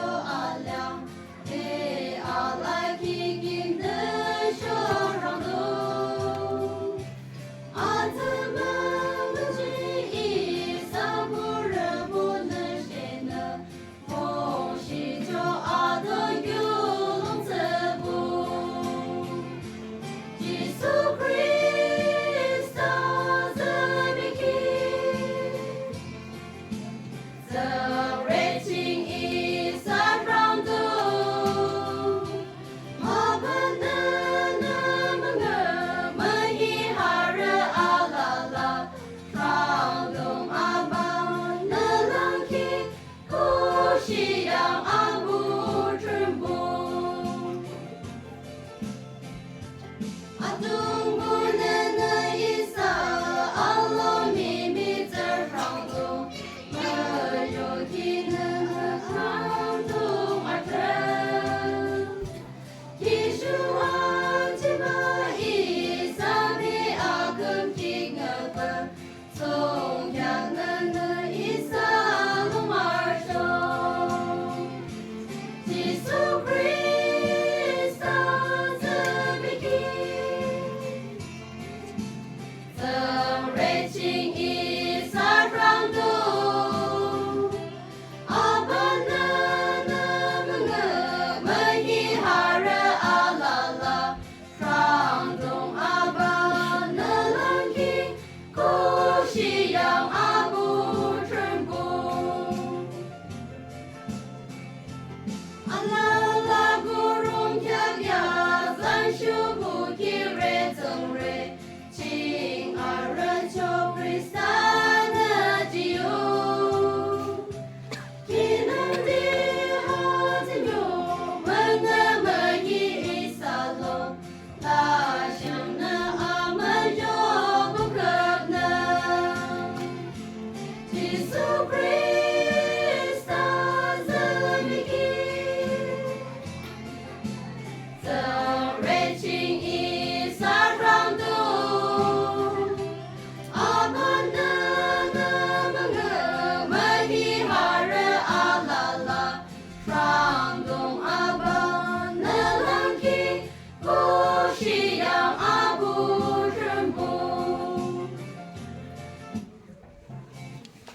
阿亮，给阿来听听的说让路，阿怎么能记忆萨不人不能谁呢？梦西就阿的有龙子不，基督 Christ the big King, the reaching is around the Allah